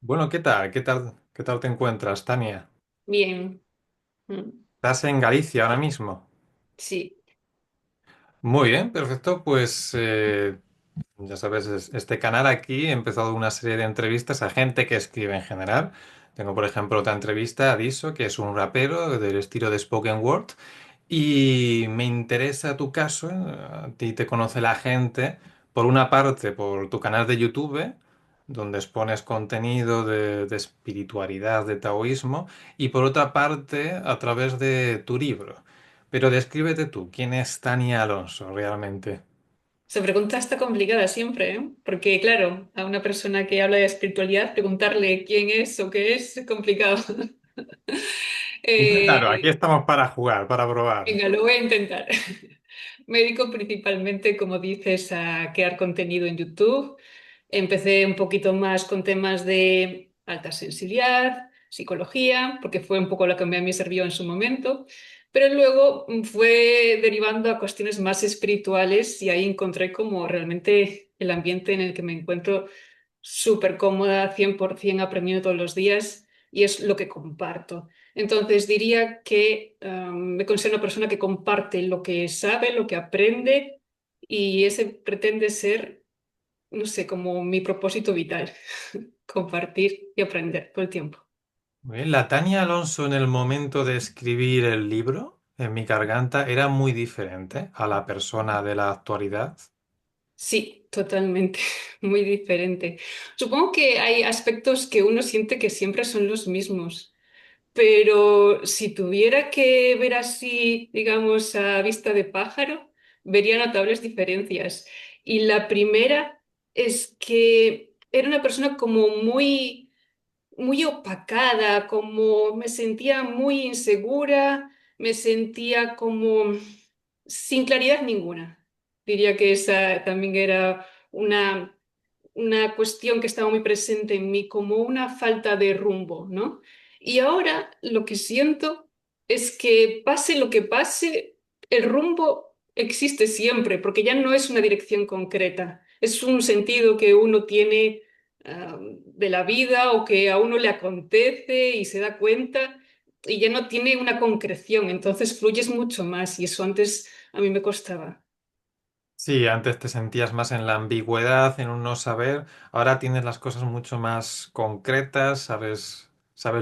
Bueno, ¿qué tal? ¿Qué tal? ¿Qué tal te encuentras, Tania? Bien, mm, ¿Estás en Galicia ahora mismo? sí. Muy bien, perfecto. Pues ya sabes, este canal aquí he empezado una serie de entrevistas a gente que escribe en general. Tengo, por ejemplo, otra entrevista a Diso, que es un rapero del estilo de Spoken Word. Y me interesa tu caso, a ti te conoce la gente, por una parte, por tu canal de YouTube, donde expones contenido de espiritualidad, de taoísmo, y por otra parte, a través de tu libro. Pero descríbete tú, ¿quién es Tania Alonso realmente? Esa pregunta está complicada siempre, ¿eh? Porque, claro, a una persona que habla de espiritualidad, preguntarle quién es o qué es complicado. Claro, aquí Eh, estamos para jugar, para probar. Venga, lo voy a intentar. Me dedico principalmente, como dices, a crear contenido en YouTube. Empecé un poquito más con temas de alta sensibilidad, psicología, porque fue un poco lo que a mí me sirvió en su momento. Pero luego fue derivando a cuestiones más espirituales y ahí encontré como realmente el ambiente en el que me encuentro súper cómoda, 100% aprendiendo todos los días y es lo que comparto. Entonces diría que me considero una persona que comparte lo que sabe, lo que aprende y ese pretende ser, no sé, como mi propósito vital, compartir y aprender todo el tiempo. Muy bien, la Tania Alonso en el momento de escribir el libro, en mi garganta, era muy diferente a la persona de la actualidad. Sí, totalmente, muy diferente. Supongo que hay aspectos que uno siente que siempre son los mismos. Pero si tuviera que ver así, digamos, a vista de pájaro, vería notables diferencias. Y la primera es que era una persona como muy opacada, como me sentía muy insegura, me sentía como sin claridad ninguna. Diría que esa también era una cuestión que estaba muy presente en mí, como una falta de rumbo, ¿no? Y ahora lo que siento es que pase lo que pase, el rumbo existe siempre, porque ya no es una dirección concreta, es un sentido que uno tiene de la vida o que a uno le acontece y se da cuenta y ya no tiene una concreción, entonces fluyes mucho más y eso antes a mí me costaba. Sí, antes te sentías más en la ambigüedad, en un no saber. Ahora tienes las cosas mucho más concretas, sabes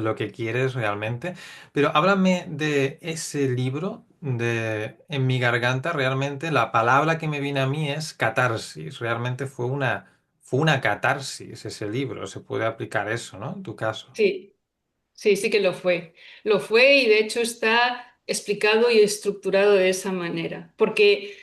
lo que quieres realmente. Pero háblame de ese libro de En mi garganta. Realmente la palabra que me viene a mí es catarsis. Realmente fue una catarsis ese libro. Se puede aplicar eso, ¿no? En tu caso. Sí, sí, sí que lo fue. Lo fue y de hecho está explicado y estructurado de esa manera, porque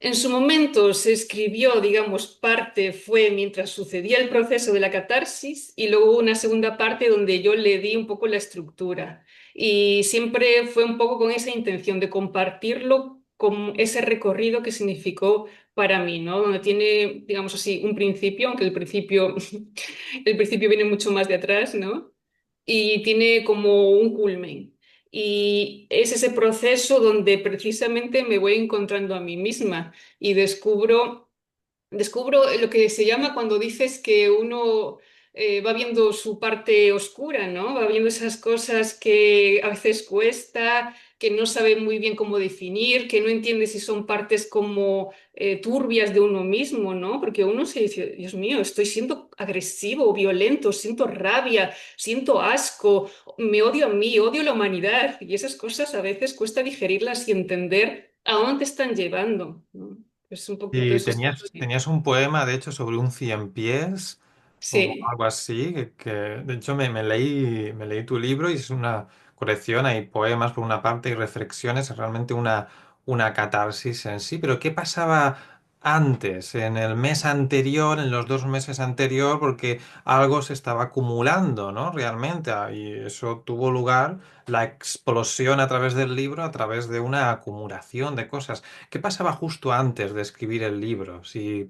en su momento se escribió, digamos, parte fue mientras sucedía el proceso de la catarsis y luego hubo una segunda parte donde yo le di un poco la estructura y siempre fue un poco con esa intención de compartirlo con ese recorrido que significó para mí, ¿no? Donde tiene, digamos así, un principio, aunque el principio, el principio viene mucho más de atrás, ¿no? Y tiene como un culmen. Y es ese proceso donde precisamente me voy encontrando a mí misma y descubro lo que se llama cuando dices que uno va viendo su parte oscura, ¿no? Va viendo esas cosas que a veces cuesta, que no sabe muy bien cómo definir, que no entiende si son partes como turbias de uno mismo, ¿no? Porque uno se dice, Dios mío, estoy siendo agresivo, violento, siento rabia, siento asco, me odio a mí, odio a la humanidad. Y esas cosas a veces cuesta digerirlas y entender a dónde te están llevando, ¿no? Es un poquito Y eso. tenías un poema, de hecho, sobre un cien pies o Sí, algo así, de hecho me leí tu libro y es una colección, hay poemas por una parte y reflexiones, es realmente una catarsis en sí. Pero ¿qué pasaba antes, en el mes anterior, en los 2 meses anterior? Porque algo se estaba acumulando, ¿no? Realmente, y eso tuvo lugar, la explosión a través del libro, a través de una acumulación de cosas. ¿Qué pasaba justo antes de escribir el libro? Si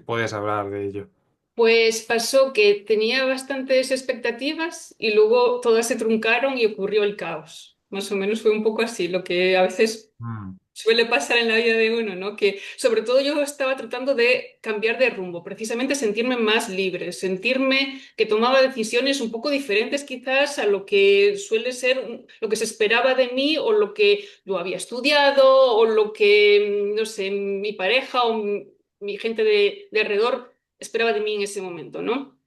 puedes hablar de ello. pues pasó que tenía bastantes expectativas y luego todas se truncaron y ocurrió el caos. Más o menos fue un poco así, lo que a veces Mm. suele pasar en la vida de uno, ¿no? Que sobre todo yo estaba tratando de cambiar de rumbo, precisamente sentirme más libre, sentirme que tomaba decisiones un poco diferentes quizás a lo que suele ser, lo que se esperaba de mí o lo que yo había estudiado o lo que, no sé, mi pareja o mi gente de alrededor esperaba de mí en ese momento, ¿no?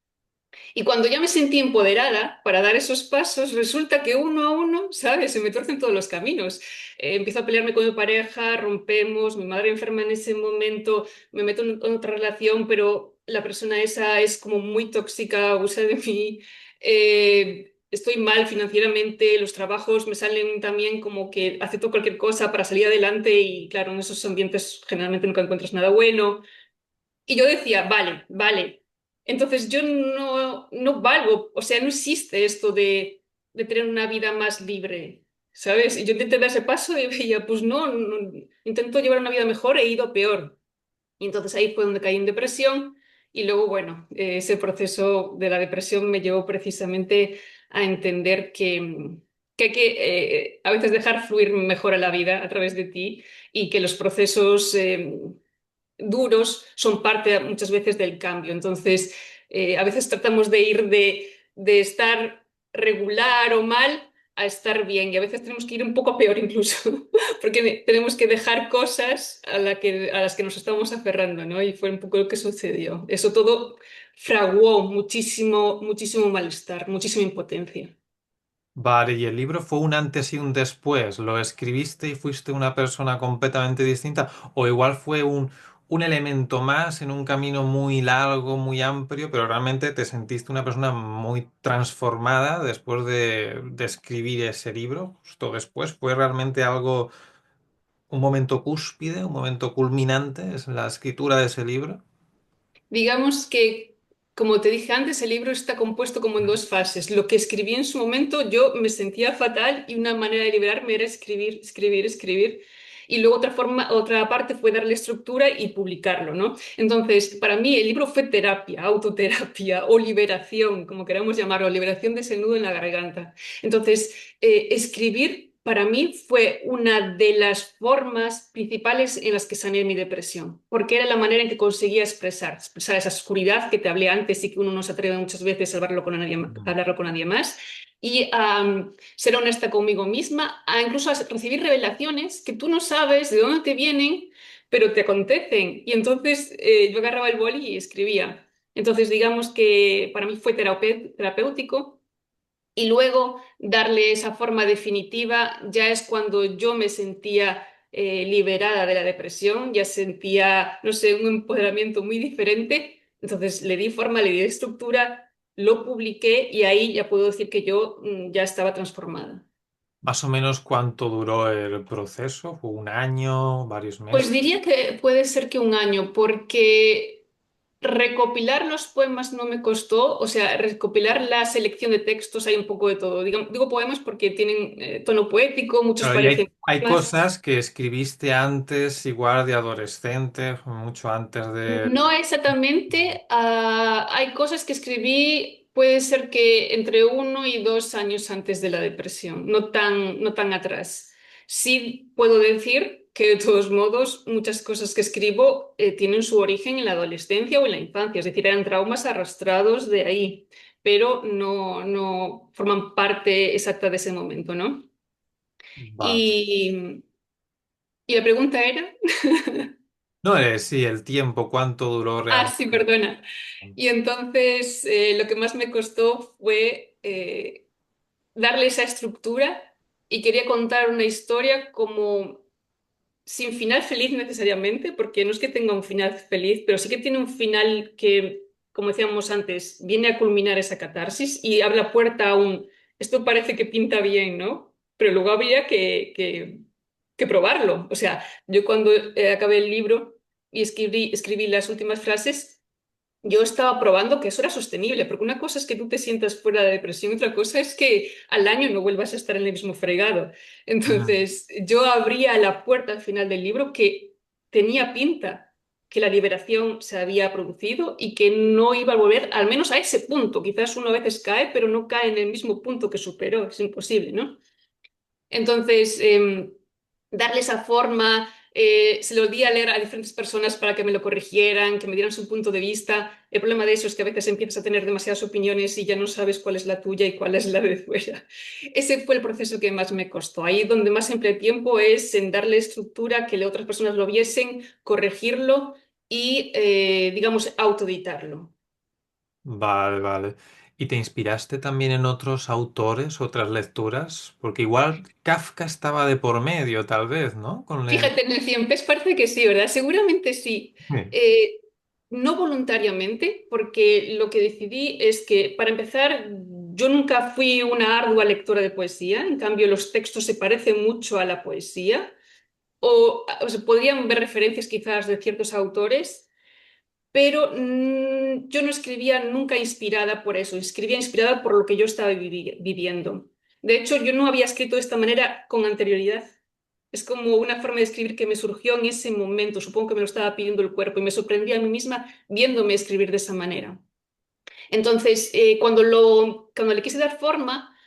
Y cuando ya me sentí empoderada para dar esos pasos, resulta que uno a uno, ¿sabes? Se me torcen todos los caminos. Empiezo a pelearme con mi pareja, rompemos, mi madre enferma en ese momento, me meto en otra relación, pero la persona esa es como muy tóxica, abusa de mí. Estoy mal financieramente, los trabajos me salen también como que acepto cualquier cosa para salir adelante y claro, en esos ambientes generalmente nunca encuentras nada bueno. Y yo decía, vale, vale. Entonces yo no valgo, o sea, no existe esto de tener una vida más libre, ¿sabes? Y yo intenté dar ese paso y veía, pues no, intento llevar una vida mejor, he ido a peor. Y entonces ahí fue donde caí en depresión y luego, bueno, ese proceso de la depresión me llevó precisamente a entender que hay que a veces dejar fluir mejor a la vida a través de ti y que los procesos duros son parte muchas veces del cambio. Entonces, a veces tratamos de ir de estar regular o mal a estar bien y a veces tenemos que ir un poco peor incluso, porque tenemos que dejar cosas a las que nos estamos aferrando, ¿no? Y fue un poco lo que sucedió. Eso todo fraguó muchísimo, muchísimo malestar, muchísima impotencia. Vale, y el libro fue un antes y un después. ¿Lo escribiste y fuiste una persona completamente distinta? ¿O igual fue un elemento más en un camino muy largo, muy amplio, pero realmente te sentiste una persona muy transformada después de escribir ese libro? Justo después, ¿fue realmente algo, un momento cúspide, un momento culminante, es la escritura de ese libro? Digamos que, como te dije antes, el libro está compuesto como en dos fases. Lo que escribí en su momento, yo me sentía fatal y una manera de liberarme era escribir, escribir, escribir. Y luego otra forma, otra parte fue darle estructura y publicarlo, ¿no? Entonces, para mí el libro fue terapia, autoterapia o liberación, como queramos llamarlo, liberación de ese nudo en la garganta. Entonces, escribir para mí fue una de las formas principales en las que sané mi depresión, porque era la manera en que conseguía expresar esa oscuridad que te hablé antes y que uno no se atreve muchas veces a hablarlo con nadie más, y a ser honesta conmigo misma, a incluso a recibir revelaciones que tú no sabes de dónde te vienen, pero te acontecen. Y entonces yo agarraba el boli y escribía. Entonces, digamos que para mí fue terapéutico y luego darle esa forma definitiva ya es cuando yo me sentía liberada de la depresión, ya sentía, no sé, un empoderamiento muy diferente. Entonces le di forma, le di estructura, lo publiqué y ahí ya puedo decir que yo ya estaba transformada. Más o menos cuánto duró el proceso, ¿fue un año, varios Pues meses? diría que puede ser que un año, porque recopilar los poemas no me costó, o sea, recopilar la selección de textos hay un poco de todo. Digo poemas porque tienen tono poético, muchos Claro, y parecen hay poemas. cosas que escribiste antes, igual de adolescente, mucho antes de... No exactamente, hay cosas que escribí, puede ser que entre 1 y 2 años antes de la depresión, no tan atrás. Sí puedo decir que de todos modos muchas cosas que escribo tienen su origen en la adolescencia o en la infancia, es decir, eran traumas arrastrados de ahí, pero no forman parte exacta de ese momento, ¿no? Vale. Y, y la pregunta era... No, sí, el tiempo, cuánto duró Ah, realmente. sí, perdona. Y entonces lo que más me costó fue darle esa estructura y quería contar una historia como sin final feliz necesariamente, porque no es que tenga un final feliz, pero sí que tiene un final que, como decíamos antes, viene a culminar esa catarsis y abre la puerta a un, esto parece que pinta bien, ¿no? Pero luego habría que probarlo. O sea, yo cuando acabé el libro y escribí las últimas frases, yo estaba probando que eso era sostenible, porque una cosa es que tú te sientas fuera de depresión, otra cosa es que al año no vuelvas a estar en el mismo fregado. Mm. Entonces, yo abría la puerta al final del libro que tenía pinta que la liberación se había producido y que no iba a volver, al menos a ese punto. Quizás uno a veces cae, pero no cae en el mismo punto que superó, es imposible, ¿no? Entonces, darle esa forma. Se lo di a leer a diferentes personas para que me lo corrigieran, que me dieran su punto de vista. El problema de eso es que a veces empiezas a tener demasiadas opiniones y ya no sabes cuál es la tuya y cuál es la de fuera. Ese fue el proceso que más me costó. Ahí donde más empleé tiempo es en darle estructura, que otras personas lo viesen, corregirlo y, digamos, autoeditarlo. Vale, vale. ¿Y te inspiraste también en otros autores, otras lecturas? Porque igual Kafka estaba de por medio, tal vez, ¿no? Con el... Fíjate, en el 100 pies parece que sí, ¿verdad? Seguramente sí. Sí. Eh, no voluntariamente, porque lo que decidí es que, para empezar, yo nunca fui una ardua lectora de poesía, en cambio los textos se parecen mucho a la poesía, o se podrían ver referencias quizás de ciertos autores, pero yo no escribía nunca inspirada por eso, escribía inspirada por lo que yo estaba viviendo. De hecho, yo no había escrito de esta manera con anterioridad. Es como una forma de escribir que me surgió en ese momento. Supongo que me lo estaba pidiendo el cuerpo y me sorprendía a mí misma viéndome escribir de esa manera. Entonces, cuando le quise dar forma,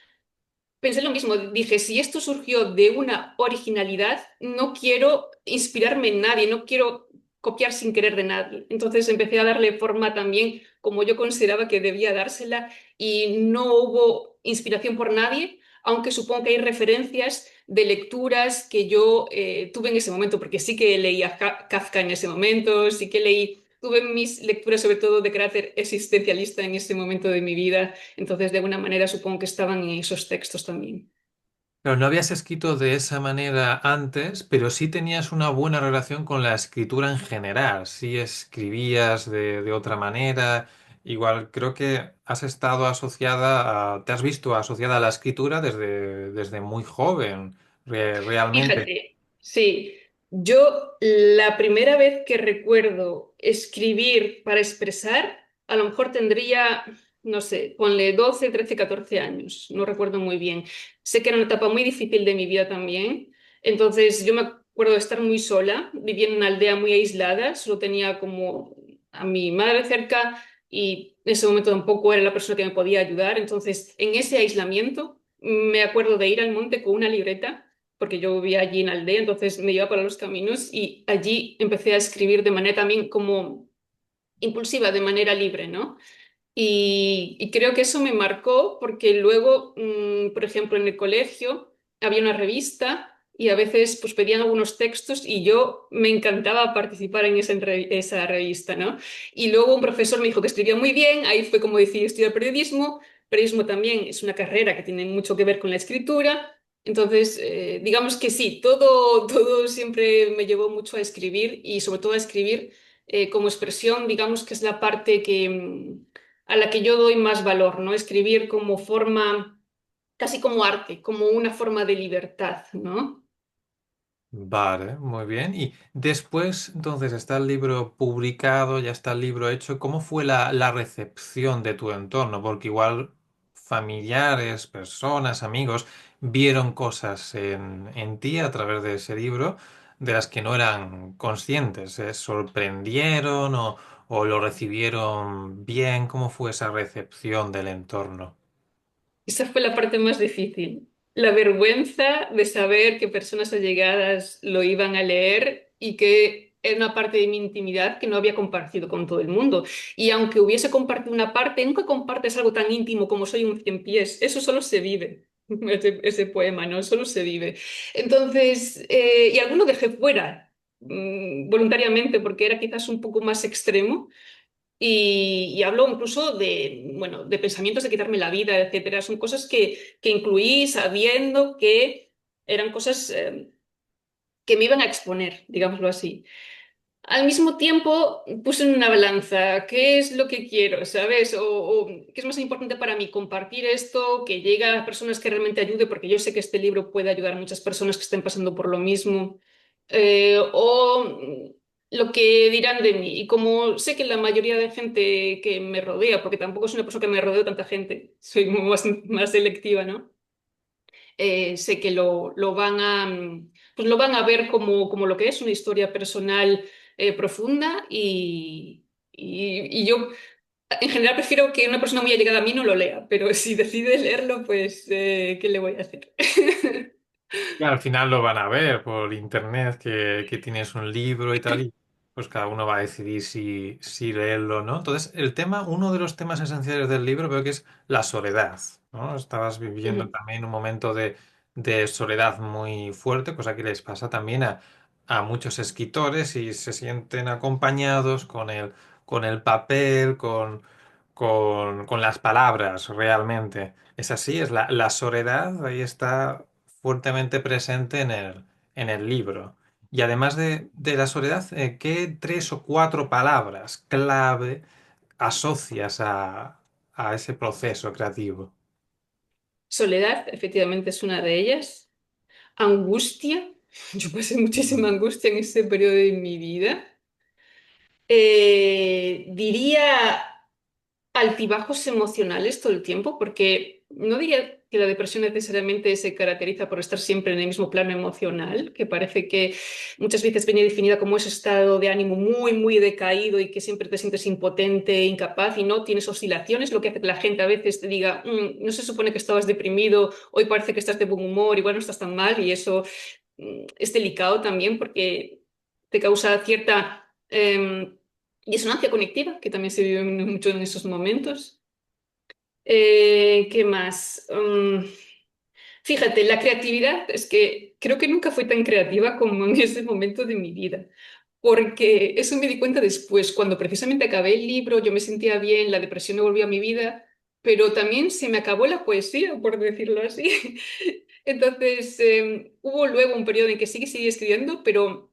pensé lo mismo. Dije, si esto surgió de una originalidad, no quiero inspirarme en nadie, no quiero copiar sin querer de nadie. Entonces empecé a darle forma también como yo consideraba que debía dársela y no hubo inspiración por nadie, aunque supongo que hay referencias de lecturas que yo tuve en ese momento, porque sí que leía Kafka en ese momento, sí que tuve mis lecturas sobre todo de carácter existencialista en ese momento de mi vida, entonces de alguna manera supongo que estaban en esos textos también. Pero no habías escrito de esa manera antes, pero sí tenías una buena relación con la escritura en general. Sí escribías de otra manera. Igual creo que has estado asociada te has visto asociada a la escritura desde muy joven, realmente. Fíjate, sí, yo la primera vez que recuerdo escribir para expresar, a lo mejor tendría, no sé, ponle 12, 13, 14 años, no recuerdo muy bien. Sé que era una etapa muy difícil de mi vida también, entonces yo me acuerdo de estar muy sola, vivía en una aldea muy aislada, solo tenía como a mi madre cerca y en ese momento tampoco era la persona que me podía ayudar, entonces en ese aislamiento me acuerdo de ir al monte con una libreta porque yo vivía allí en aldea, entonces me iba para los caminos y allí empecé a escribir de manera también como impulsiva, de manera libre, ¿no? Y creo que eso me marcó porque luego, por ejemplo, en el colegio había una revista y a veces pues pedían algunos textos y yo me encantaba participar en esa revista, ¿no? Y luego un profesor me dijo que escribía muy bien, ahí fue como decidí estudiar periodismo. Periodismo también es una carrera que tiene mucho que ver con la escritura. Entonces, digamos que sí, todo siempre me llevó mucho a escribir y sobre todo a escribir como expresión, digamos que es la parte a la que yo doy más valor, ¿no? Escribir como forma, casi como arte, como una forma de libertad, ¿no? Vale, muy bien. Y después, entonces, está el libro publicado, ya está el libro hecho. ¿Cómo fue la recepción de tu entorno? Porque igual familiares, personas, amigos, vieron cosas en ti a través de ese libro de las que no eran conscientes. ¿Se sorprendieron o lo recibieron bien? ¿Cómo fue esa recepción del entorno? Esa fue la parte más difícil. La vergüenza de saber que personas allegadas lo iban a leer y que era una parte de mi intimidad que no había compartido con todo el mundo. Y aunque hubiese compartido una parte, nunca compartes algo tan íntimo como soy un cien pies. Eso solo se vive. Ese poema, ¿no? Solo se vive. Entonces, y alguno dejé fuera, voluntariamente, porque era quizás un poco más extremo. Y hablo incluso de, bueno, de pensamientos de quitarme la vida, etcétera. Son cosas que incluí sabiendo que eran cosas que me iban a exponer, digámoslo así. Al mismo tiempo, puse en una balanza qué es lo que quiero, ¿sabes? O qué es más importante para mí, compartir esto, que llegue a personas que realmente ayude, porque yo sé que este libro puede ayudar a muchas personas que estén pasando por lo mismo, o lo que dirán de mí. Y como sé que la mayoría de gente que me rodea, porque tampoco es una persona que me rodeo tanta gente, soy más selectiva, ¿no? Sé que lo van a, pues lo van a ver como lo que es una historia personal profunda y yo en general prefiero que una persona muy allegada a mí no lo lea, pero si decide leerlo, pues ¿qué le voy a hacer? Y al final lo van a ver por internet, que tienes un libro y tal, y pues cada uno va a decidir si leerlo o no. Entonces, uno de los temas esenciales del libro veo que es la soledad, ¿no? Estabas viviendo Ujú. también un momento de soledad muy fuerte, cosa que les pasa también a muchos escritores y se sienten acompañados con el papel, con las palabras realmente. Es así, es la soledad, ahí está fuertemente presente en el libro. Y además de la soledad, ¿qué tres o cuatro palabras clave asocias a ese proceso creativo? Soledad, efectivamente, es una de ellas. Angustia. Yo pasé muchísima Mm. angustia en ese periodo de mi vida. Diría altibajos emocionales todo el tiempo, porque no diría que la depresión necesariamente se caracteriza por estar siempre en el mismo plano emocional, que parece que muchas veces viene definida como ese estado de ánimo muy, muy decaído y que siempre te sientes impotente, incapaz y no tienes oscilaciones, lo que hace que la gente a veces te diga, no se supone que estabas deprimido, hoy parece que estás de buen humor, igual no estás tan mal y eso es delicado también porque te causa cierta disonancia conectiva, que también se vive mucho en esos momentos. ¿Qué más? Fíjate, la creatividad es que creo que nunca fui tan creativa como en ese momento de mi vida, porque eso me di cuenta después, cuando precisamente acabé el libro, yo me sentía bien, la depresión no volvió a mi vida, pero también se me acabó la poesía, por decirlo así. Entonces, hubo luego un periodo en que sí que seguí escribiendo, pero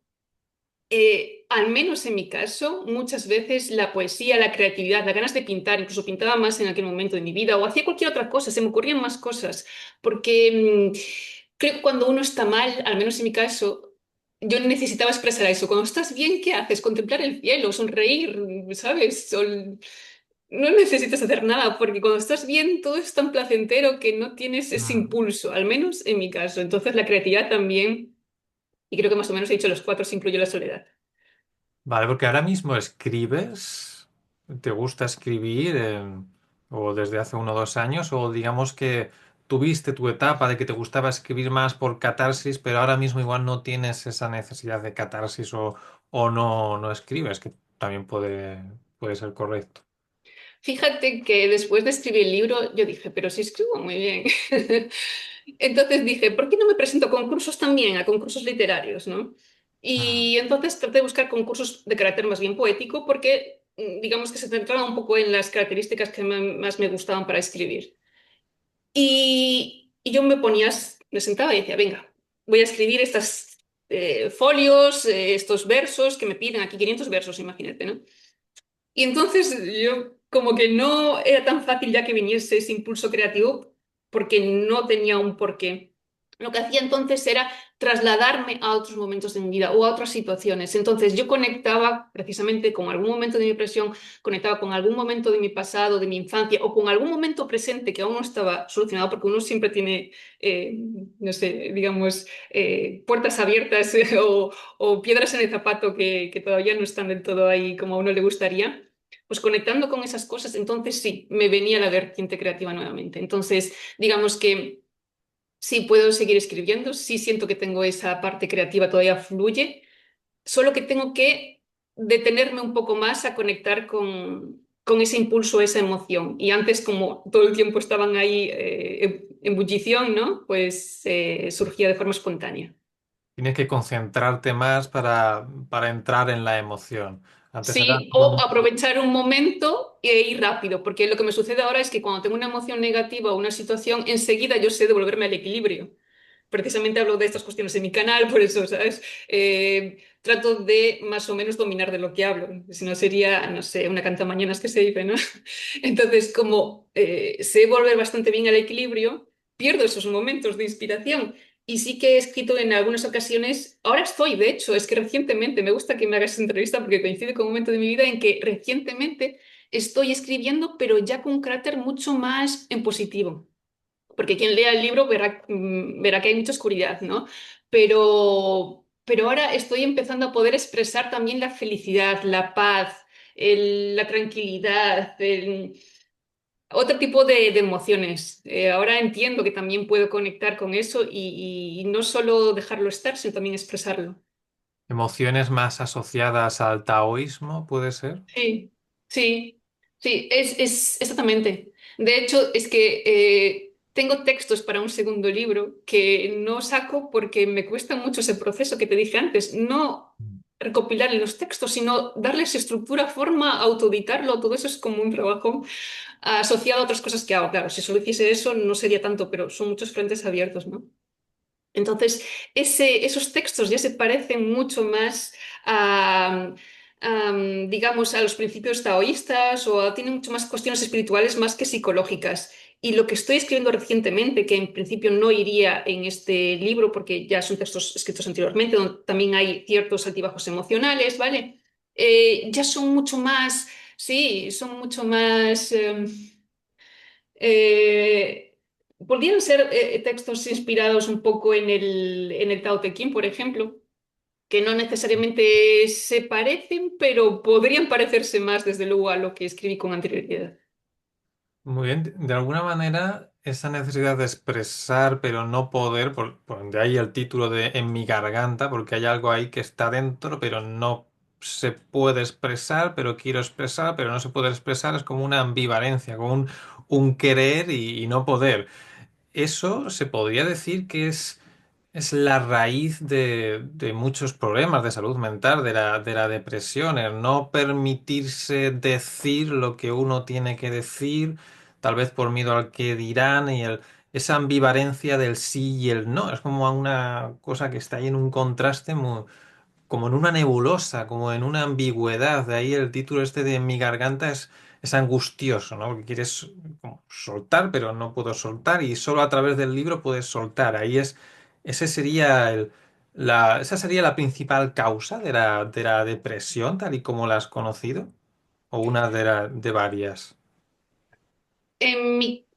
al menos en mi caso, muchas veces la poesía, la creatividad, las ganas de pintar, incluso pintaba más en aquel momento de mi vida o hacía cualquier otra cosa, se me ocurrían más cosas, porque creo que cuando uno está mal, al menos en mi caso, yo necesitaba expresar eso. Cuando estás bien, ¿qué haces? Contemplar el cielo, sonreír, ¿sabes? No necesitas hacer nada, porque cuando estás bien, todo es tan placentero que no tienes ese Mm. impulso, al menos en mi caso. Entonces, la creatividad también, y creo que más o menos he dicho los cuatro, se incluye la soledad. Vale, porque ahora mismo escribes, ¿te gusta escribir o desde hace 1 o 2 años? O digamos que tuviste tu etapa de que te gustaba escribir más por catarsis, pero ahora mismo igual no tienes esa necesidad de catarsis o no escribes, que también puede ser correcto. Fíjate que después de escribir el libro, yo dije, pero sí escribo muy bien. Entonces dije, ¿por qué no me presento a concursos también, a concursos literarios, ¿no? Mm. Y entonces traté de buscar concursos de carácter más bien poético porque digamos que se centraba un poco en las características que más me gustaban para escribir. Y yo me sentaba y decía, venga, voy a escribir estas folios, estos versos que me piden aquí 500 versos, imagínate, ¿no? Y entonces yo como que no era tan fácil ya que viniese ese impulso creativo porque no tenía un porqué. Lo que hacía entonces era trasladarme a otros momentos de mi vida o a otras situaciones. Entonces yo conectaba precisamente con algún momento de mi depresión, conectaba con algún momento de mi pasado, de mi infancia o con algún momento presente que aún no estaba solucionado porque uno siempre tiene, eh, no sé, digamos, puertas abiertas o piedras en el zapato que todavía no están del todo ahí como a uno le gustaría. Pues conectando con esas cosas, entonces sí, me venía la vertiente creativa nuevamente. Entonces, digamos que sí puedo seguir escribiendo, sí siento que tengo esa parte creativa todavía fluye, solo que tengo que detenerme un poco más a conectar con ese impulso, esa emoción. Y antes, como todo el tiempo estaban ahí en ebullición, ¿no? Pues surgía de forma espontánea. Tienes que concentrarte más para entrar en la emoción. Antes era Sí, todo o muy... aprovechar un momento e ir rápido, porque lo que me sucede ahora es que cuando tengo una emoción negativa o una situación, enseguida yo sé devolverme al equilibrio. Precisamente hablo de estas cuestiones en mi canal, por eso, ¿sabes? Trato de más o menos dominar de lo que hablo, si no sería, no sé, una cantamañanas que se dice, ¿no? Entonces, como sé volver bastante bien al equilibrio, pierdo esos momentos de inspiración. Y sí que he escrito en algunas ocasiones, ahora estoy, de hecho, es que recientemente, me gusta que me hagas esta entrevista porque coincide con un momento de mi vida en que recientemente estoy escribiendo, pero ya con un carácter mucho más en positivo. Porque quien lea el libro verá que hay mucha oscuridad, ¿no? Pero ahora estoy empezando a poder expresar también la felicidad, la paz, la tranquilidad, otro tipo de emociones. Ahora entiendo que también puedo conectar con eso y no solo dejarlo estar, sino también expresarlo. Emociones más asociadas al taoísmo, ¿puede ser? Sí, sí, sí, es exactamente. De hecho, es que tengo textos para un segundo libro que no saco porque me cuesta mucho ese proceso que te dije antes. No recopilar los textos, sino darles estructura, forma, autoeditarlo. Todo eso es como un trabajo asociado a otras cosas que hago. Claro, si solo hiciese eso no sería tanto, pero son muchos frentes abiertos, ¿no? Entonces, esos textos ya se parecen mucho más digamos, a los principios taoístas tienen mucho más cuestiones espirituales más que psicológicas. Y lo que estoy escribiendo recientemente, que en principio no iría en este libro porque ya son textos escritos anteriormente, donde también hay ciertos altibajos emocionales, ¿vale? Ya son mucho más, sí, son mucho más... eh, podrían ser textos inspirados un poco en el Tao Te Ching, por ejemplo, que no necesariamente se parecen, pero podrían parecerse más, desde luego, a lo que escribí con anterioridad. Muy bien, de alguna manera esa necesidad de expresar pero no poder, por de ahí el título de En mi garganta, porque hay algo ahí que está dentro pero no se puede expresar, pero quiero expresar, pero no se puede expresar, es como una ambivalencia, como un querer y no poder. Eso se podría decir que es la raíz de muchos problemas de salud mental, de la depresión, el no permitirse decir lo que uno tiene que decir, tal vez por miedo al que dirán, esa ambivalencia del sí y el no. Es como una cosa que está ahí en un contraste como en una nebulosa, como en una ambigüedad. De ahí el título este de Mi garganta es angustioso, ¿no? Porque quieres como soltar, pero no puedo soltar y solo a través del libro puedes soltar. Ese sería esa sería la principal causa de la depresión, tal y como la has conocido, o una de varias. En mi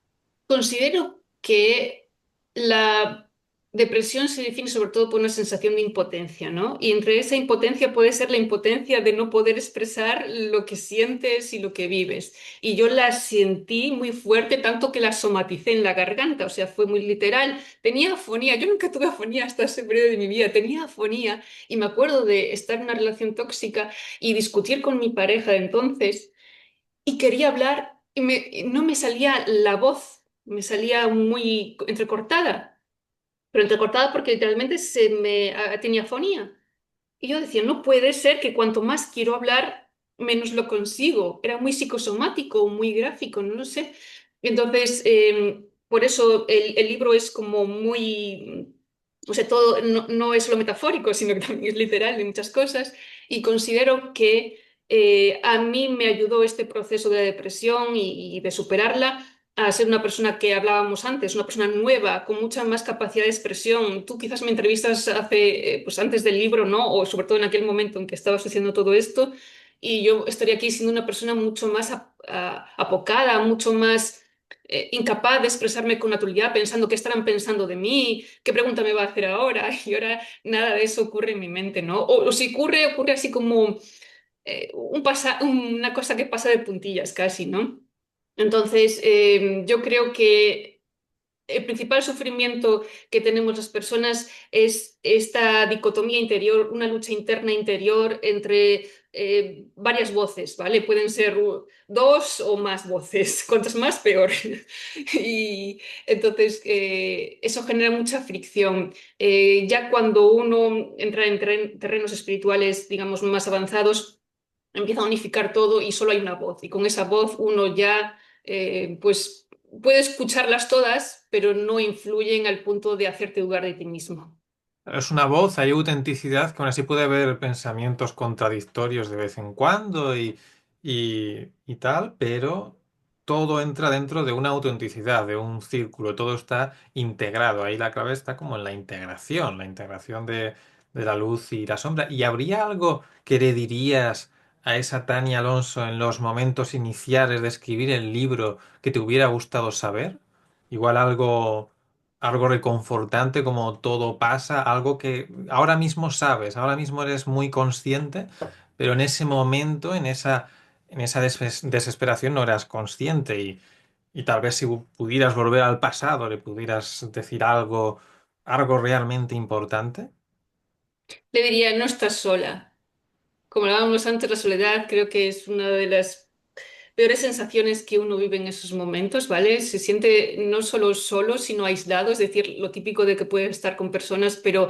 Considero que la depresión se define sobre todo por una sensación de impotencia, ¿no? Y entre esa impotencia puede ser la impotencia de no poder expresar lo que sientes y lo que vives. Y yo la sentí muy fuerte, tanto que la somaticé en la garganta, o sea, fue muy literal. Tenía afonía, yo nunca tuve afonía hasta ese periodo de mi vida, tenía afonía y me acuerdo de estar en una relación tóxica y discutir con mi pareja de entonces y quería hablar y no me salía la voz, me salía muy entrecortada, pero entrecortada porque literalmente tenía afonía. Y yo decía, no puede ser que cuanto más quiero hablar, menos lo consigo. Era muy psicosomático, muy gráfico, no lo sé. Entonces, por eso el libro es como muy, o sea, todo no es lo metafórico, sino que también es literal en muchas cosas. Y considero que a mí me ayudó este proceso de depresión y de superarla a ser una persona que hablábamos antes, una persona nueva, con mucha más capacidad de expresión. Tú quizás me entrevistas pues antes del libro, ¿no? O sobre todo en aquel momento en que estabas haciendo todo esto, y yo estaría aquí siendo una persona mucho más apocada, mucho más incapaz de expresarme con naturalidad, pensando qué estarán pensando de mí, qué pregunta me va a hacer ahora, y ahora nada de eso ocurre en mi mente, ¿no? O si ocurre, ocurre así como una cosa que pasa de puntillas casi, ¿no? Entonces, yo creo que el principal sufrimiento que tenemos las personas es esta dicotomía interior, una lucha interna interior entre varias voces, ¿vale? Pueden ser dos o más voces, cuantas más, peor. Y entonces eso genera mucha fricción. Ya cuando uno entra en terrenos espirituales, digamos, más avanzados, empieza a unificar todo y solo hay una voz. Y con esa voz uno ya, pues, puede escucharlas todas, pero no influyen al punto de hacerte dudar de ti mismo. Es una voz, hay autenticidad, que aún así puede haber pensamientos contradictorios de vez en cuando y tal, pero todo entra dentro de una autenticidad, de un círculo, todo está integrado. Ahí la clave está como en la integración de la luz y la sombra. ¿Y habría algo que le dirías a esa Tania Alonso en los momentos iniciales de escribir el libro que te hubiera gustado saber? Igual algo reconfortante como todo pasa, algo que ahora mismo sabes, ahora mismo eres muy consciente, pero en ese momento, en esa desesperación no eras consciente Y tal vez si pudieras volver al pasado, le pudieras decir algo, algo realmente importante. Le diría, no estás sola. Como hablábamos antes, la soledad creo que es una de las peores sensaciones que uno vive en esos momentos, ¿vale? Se siente no solo solo, sino aislado, es decir, lo típico de que puedes estar con personas, pero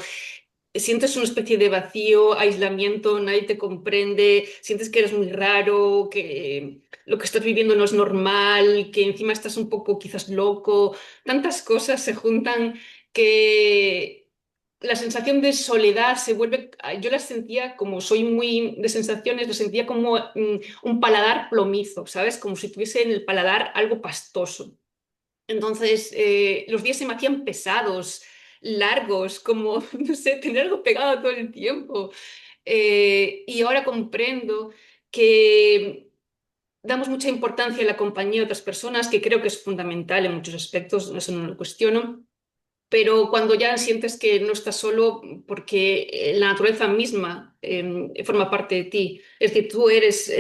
sientes una especie de vacío, aislamiento, nadie te comprende, sientes que eres muy raro, que lo que estás viviendo no es normal, que encima estás un poco quizás loco. Tantas cosas se juntan que la sensación de soledad se vuelve, yo la sentía como soy muy de sensaciones, lo sentía como un paladar plomizo, ¿sabes? Como si tuviese en el paladar algo pastoso. Entonces, los días se me hacían pesados, largos, como, no sé, tener algo pegado todo el tiempo. Y ahora comprendo que damos mucha importancia a la compañía de otras personas, que creo que es fundamental en muchos aspectos, eso no lo cuestiono, pero cuando ya sientes que no estás solo, porque la naturaleza misma forma parte de ti, es decir, tú eres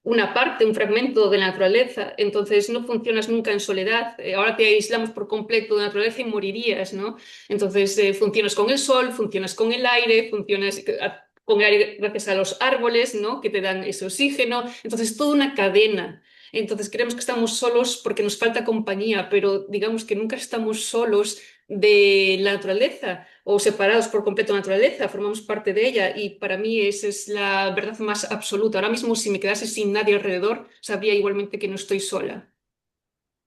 una parte, un fragmento de la naturaleza, entonces no funcionas nunca en soledad. Ahora te aislamos por completo de la naturaleza y morirías, ¿no? Entonces funcionas con el sol, funcionas con el aire, funcionas con el aire gracias a los árboles, ¿no? Que te dan ese oxígeno. Entonces, toda una cadena. Entonces creemos que estamos solos porque nos falta compañía, pero digamos que nunca estamos solos de la naturaleza o separados por completo de la naturaleza, formamos parte de ella y para mí esa es la verdad más absoluta. Ahora mismo si me quedase sin nadie alrededor, sabría igualmente que no estoy sola.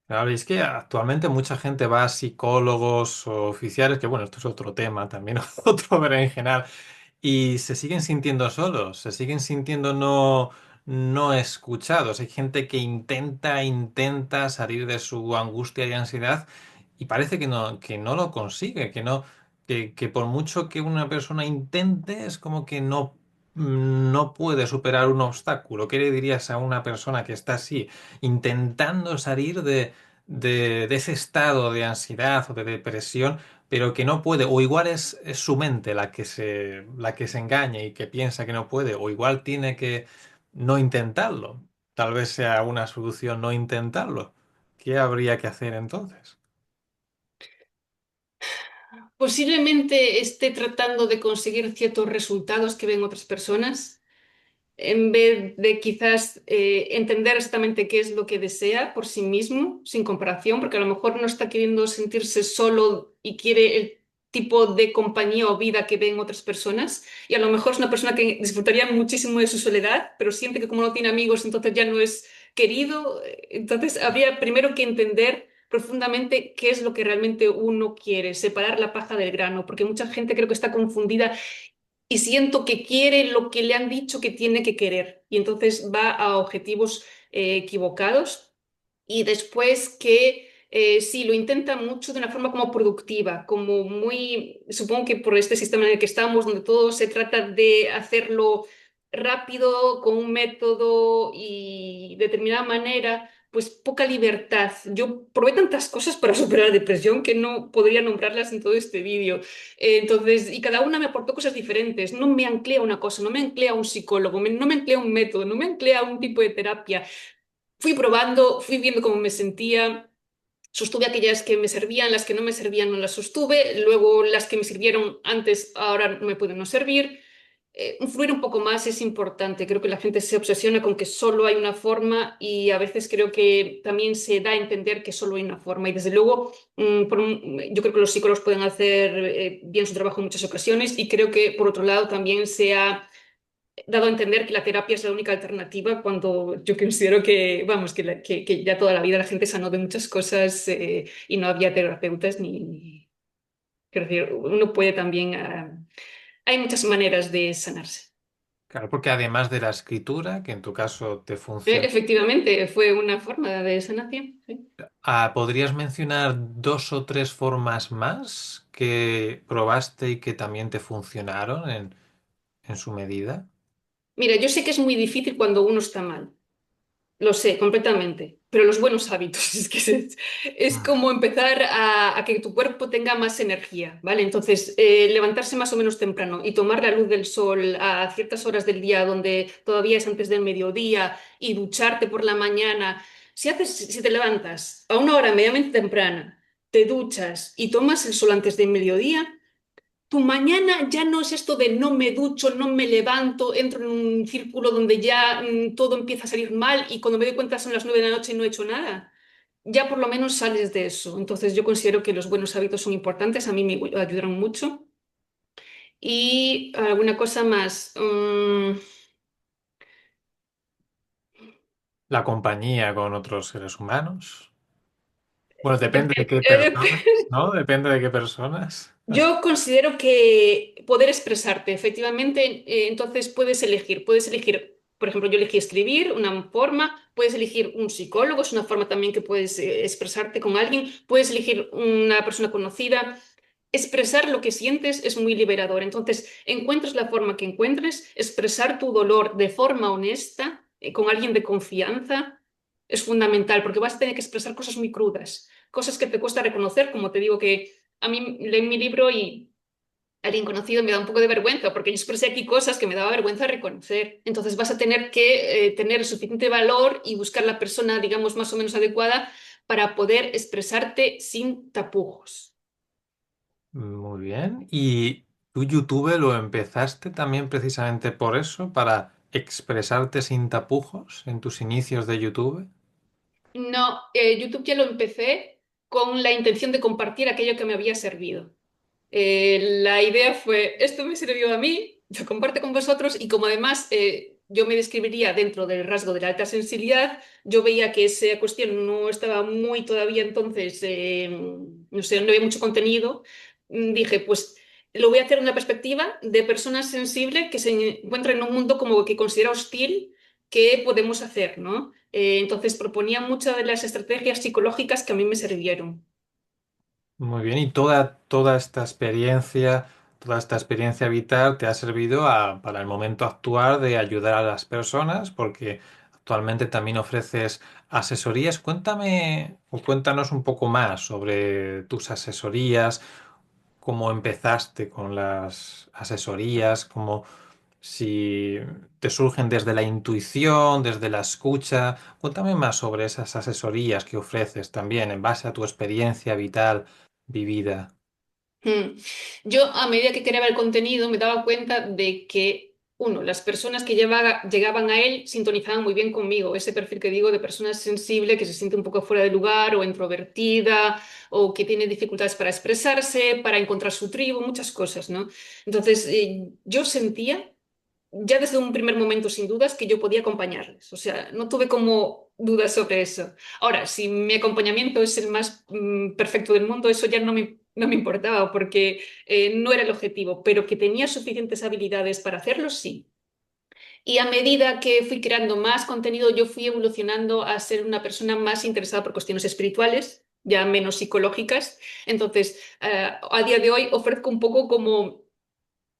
Claro, y es que actualmente mucha gente va a psicólogos o oficiales, que bueno, esto es otro tema también, otro berenjenal, y se siguen sintiendo solos, se siguen sintiendo no escuchados. Hay gente que intenta salir de su angustia y ansiedad y parece que no lo consigue, que por mucho que una persona intente, es como que no puede superar un obstáculo. ¿Qué le dirías a una persona que está así, intentando salir de ese estado de ansiedad o de depresión, pero que no puede? O igual es su mente la que se engaña y que piensa que no puede, o igual tiene que no intentarlo. Tal vez sea una solución no intentarlo. ¿Qué habría que hacer entonces? Posiblemente esté tratando de conseguir ciertos resultados que ven otras personas en vez de quizás entender exactamente qué es lo que desea por sí mismo, sin comparación, porque a lo mejor no está queriendo sentirse solo y quiere el tipo de compañía o vida que ven otras personas, y a lo mejor es una persona que disfrutaría muchísimo de su soledad, pero siente que como no tiene amigos, entonces ya no es querido. Entonces habría primero que entender profundamente qué es lo que realmente uno quiere, separar la paja del grano, porque mucha gente creo que está confundida y siento que quiere lo que le han dicho que tiene que querer y entonces va a objetivos equivocados y después que sí, lo intenta mucho de una forma como productiva, como muy, supongo que por este sistema en el que estamos, donde todo se trata de hacerlo rápido, con un método y de determinada manera, pues poca libertad. Yo probé tantas cosas para superar la depresión que no podría nombrarlas en todo este vídeo. Entonces, y cada una me aportó cosas diferentes. No me anclé a una cosa, no me anclé a un psicólogo, no me anclé a un método, no me anclé a un tipo de terapia. Fui probando, fui viendo cómo me sentía. Sostuve aquellas que me servían, las que no me servían no las sostuve, luego las que me sirvieron antes ahora no me pueden no servir. Influir un poco más es importante. Creo que la gente se obsesiona con que solo hay una forma y a veces creo que también se da a entender que solo hay una forma. Y desde luego, yo creo que los psicólogos pueden hacer bien su trabajo en muchas ocasiones y creo que por otro lado también se ha dado a entender que la terapia es la única alternativa cuando yo considero que, vamos, que ya toda la vida la gente sanó de muchas cosas y no había terapeutas quiero decir, uno puede también, hay muchas maneras de sanarse. Claro, porque además de la escritura, que en tu caso te funciona, Efectivamente, fue una forma de sanación. Sí. ¿podrías mencionar dos o tres formas más que probaste y que también te funcionaron en su medida? Mira, yo sé que es muy difícil cuando uno está mal. Lo sé, completamente. Pero los buenos hábitos, es como empezar a que tu cuerpo tenga más energía, ¿vale? Entonces, levantarse más o menos temprano y tomar la luz del sol a ciertas horas del día donde todavía es antes del mediodía y ducharte por la mañana. Si te levantas a una hora medianamente temprana, te duchas y tomas el sol antes de mediodía, tu mañana ya no es esto de no me ducho, no me levanto, entro en un círculo donde ya todo empieza a salir mal y cuando me doy cuenta son las 9 de la noche y no he hecho nada. Ya por lo menos sales de eso. Entonces yo considero que los buenos hábitos son importantes, a mí me ayudaron mucho. Y alguna cosa más. La compañía con otros seres humanos. Bueno, depende de Dep- qué personas, ¿no? Depende de qué personas. Yo considero que poder expresarte, efectivamente, entonces puedes elegir, por ejemplo, yo elegí escribir, una forma, puedes elegir un psicólogo, es una forma también que puedes expresarte con alguien, puedes elegir una persona conocida. Expresar lo que sientes es muy liberador, entonces encuentres la forma que encuentres, expresar tu dolor de forma honesta, con alguien de confianza, es fundamental, porque vas a tener que expresar cosas muy crudas, cosas que te cuesta reconocer, como te digo que a mí leí mi libro y alguien conocido me da un poco de vergüenza, porque yo expresé aquí cosas que me daba vergüenza reconocer. Entonces vas a tener que tener suficiente valor y buscar la persona, digamos, más o menos adecuada para poder expresarte sin tapujos. Muy bien. ¿Y tú YouTube lo empezaste también precisamente por eso, para expresarte sin tapujos en tus inicios de YouTube? No, YouTube ya lo empecé con la intención de compartir aquello que me había servido. La idea fue, esto me sirvió a mí, lo comparto con vosotros y como además yo me describiría dentro del rasgo de la alta sensibilidad, yo veía que esa cuestión no estaba muy todavía entonces, no sé, no había mucho contenido, dije, pues lo voy a hacer en una perspectiva de persona sensible que se encuentra en un mundo como que considera hostil, ¿qué podemos hacer, no? Entonces proponía muchas de las estrategias psicológicas que a mí me sirvieron. Muy bien. ¿Y toda esta experiencia vital te ha servido para el momento actual de ayudar a las personas? Porque actualmente también ofreces asesorías. Cuéntame o cuéntanos un poco más sobre tus asesorías, cómo empezaste con las asesorías, cómo si te surgen desde la intuición, desde la escucha. Cuéntame más sobre esas asesorías que ofreces también en base a tu experiencia vital vivida. Mm. Yo, a medida que creaba el contenido, me daba cuenta de que, uno, las personas que llegaban a él sintonizaban muy bien conmigo, ese perfil que digo de persona sensible que se siente un poco fuera de lugar o introvertida o que tiene dificultades para expresarse, para encontrar su tribu, muchas cosas, ¿no? Entonces, yo sentía ya desde un primer momento, sin dudas, que yo podía acompañarles. O sea, no tuve como dudas sobre eso. Ahora, si mi acompañamiento es el más perfecto del mundo, eso ya no me importaba porque no era el objetivo, pero que tenía suficientes habilidades para hacerlo, sí. Y a medida que fui creando más contenido, yo fui evolucionando a ser una persona más interesada por cuestiones espirituales, ya menos psicológicas. Entonces, a día de hoy ofrezco un poco como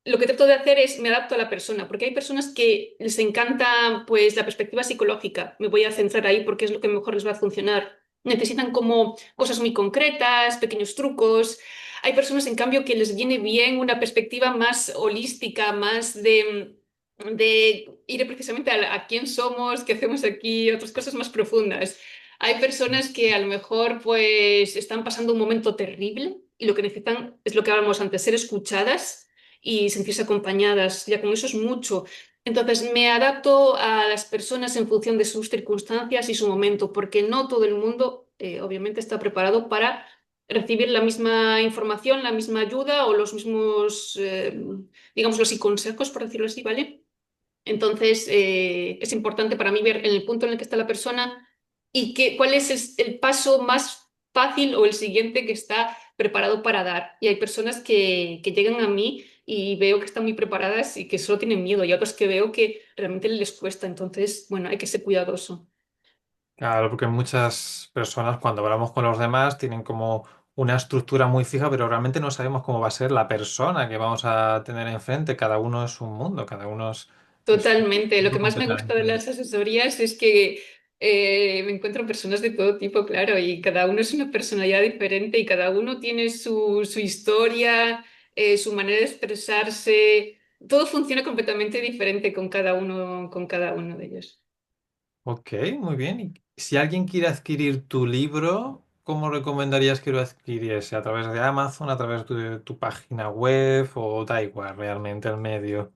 lo que trato de hacer es me adapto a la persona, porque hay personas que les encanta pues la perspectiva psicológica. Me voy a centrar ahí porque es lo que mejor les va a funcionar. Necesitan como cosas muy concretas, pequeños trucos. Hay personas, en cambio, que les viene bien una perspectiva más holística, más de ir precisamente a quién somos, qué hacemos aquí, otras cosas más profundas. Hay personas que a lo mejor pues están pasando un momento terrible y lo que necesitan es lo que hablábamos antes, ser escuchadas y sentirse acompañadas. Ya con eso es mucho. Entonces me adapto a las personas en función de sus circunstancias y su momento, porque no todo el mundo, obviamente, está preparado para recibir la misma información, la misma ayuda o los mismos, digamos, los consejos, por decirlo así, ¿vale? Entonces, es importante para mí ver en el punto en el que está la persona y cuál es el paso más fácil o el siguiente que está preparado para dar. Y hay personas que llegan a mí y veo que están muy preparadas y que solo tienen miedo, y otras que veo que realmente les cuesta. Entonces, bueno, hay que ser cuidadoso. Claro, porque muchas personas cuando hablamos con los demás tienen como una estructura muy fija, pero realmente no sabemos cómo va a ser la persona que vamos a tener enfrente. Cada uno es un mundo, cada uno es un Totalmente. Lo que mundo más me gusta de completamente. las asesorías es que me encuentro personas de todo tipo, claro, y cada uno es una personalidad diferente y cada uno tiene su historia, su manera de expresarse. Todo funciona completamente diferente con cada uno de ellos. Ok, muy bien. Si alguien quiere adquirir tu libro, ¿cómo recomendarías que lo adquiriese? ¿A través de Amazon, a través de tu página web o da igual realmente el medio?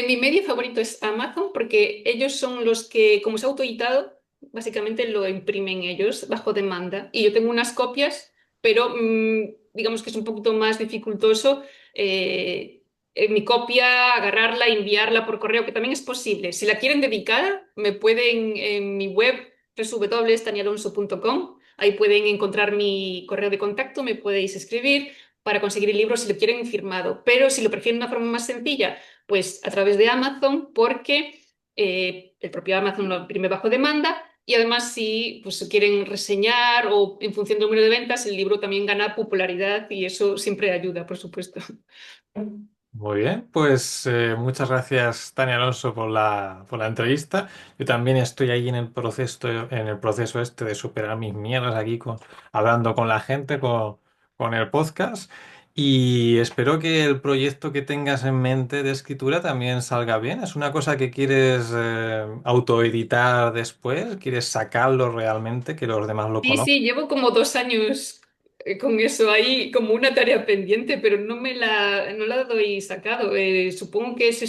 Mi medio favorito es Amazon porque ellos son los que, como es autoeditado, básicamente lo imprimen ellos bajo demanda. Y yo tengo unas copias, pero digamos que es un poquito más dificultoso en mi copia agarrarla, enviarla por correo, que también es posible. Si la quieren dedicada, me pueden en mi web www.tanialonso.com. Ahí pueden encontrar mi correo de contacto, me podéis escribir para conseguir el libro si lo quieren firmado. Pero si lo prefieren de una forma más sencilla, pues a través de Amazon, porque el propio Amazon lo imprime bajo demanda y además si pues, quieren reseñar o en función del número de ventas, el libro también gana popularidad y eso siempre ayuda, por supuesto. Muy bien, pues muchas gracias, Tania Alonso, por la entrevista. Yo también estoy ahí en el proceso este de superar mis miedos aquí hablando con la gente, con el podcast. Y espero que el proyecto que tengas en mente de escritura también salga bien. ¿Es una cosa que quieres autoeditar después? ¿Quieres sacarlo realmente, que los demás lo Sí, conozcan? sí, llevo como 2 años con eso ahí como una tarea pendiente, pero no la doy sacado. Supongo que es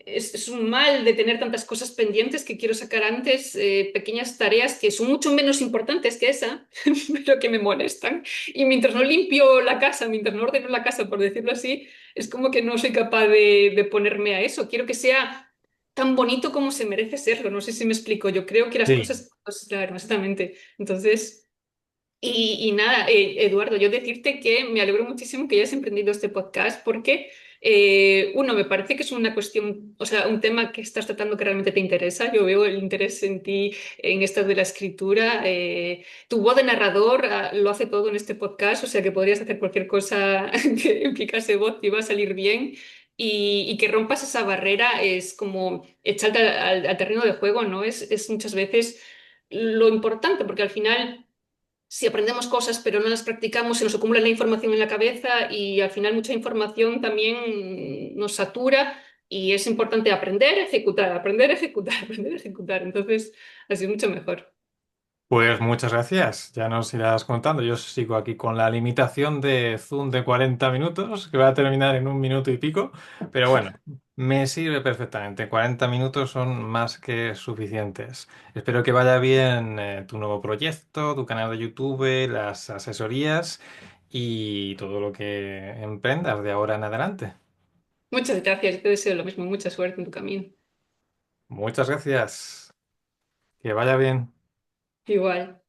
es un mal de tener tantas cosas pendientes que quiero sacar antes, pequeñas tareas que son mucho menos importantes que esa, pero que me molestan. Y mientras no limpio la casa, mientras no ordeno la casa, por decirlo así, es como que no soy capaz de ponerme a eso. Quiero que sea tan bonito como se merece serlo. No sé si me explico. Yo creo que las Sí. cosas, pues, claro, exactamente. Entonces... y nada, Eduardo, yo decirte que me alegro muchísimo que hayas emprendido este podcast porque, uno, me parece que es una cuestión, o sea, un tema que estás tratando que realmente te interesa. Yo veo el interés en ti en esto de la escritura. Tu voz de narrador, lo hace todo en este podcast, o sea que podrías hacer cualquier cosa que implicase voz y va a salir bien. Y que rompas esa barrera es como echarte al terreno de juego, ¿no? Es muchas veces lo importante, porque al final si aprendemos cosas pero no las practicamos, se nos acumula la información en la cabeza y al final mucha información también nos satura y es importante aprender, ejecutar, aprender, ejecutar, aprender, ejecutar. Entonces, así es mucho mejor. Pues muchas gracias, ya nos irás contando. Yo sigo aquí con la limitación de Zoom de 40 minutos, que va a terminar en un minuto y pico, pero bueno, me sirve perfectamente. 40 minutos son más que suficientes. Espero que vaya bien tu nuevo proyecto, tu canal de YouTube, las asesorías y todo lo que emprendas de ahora en adelante. Muchas gracias, te deseo lo mismo, mucha suerte en tu camino. Muchas gracias, que vaya bien. Igual.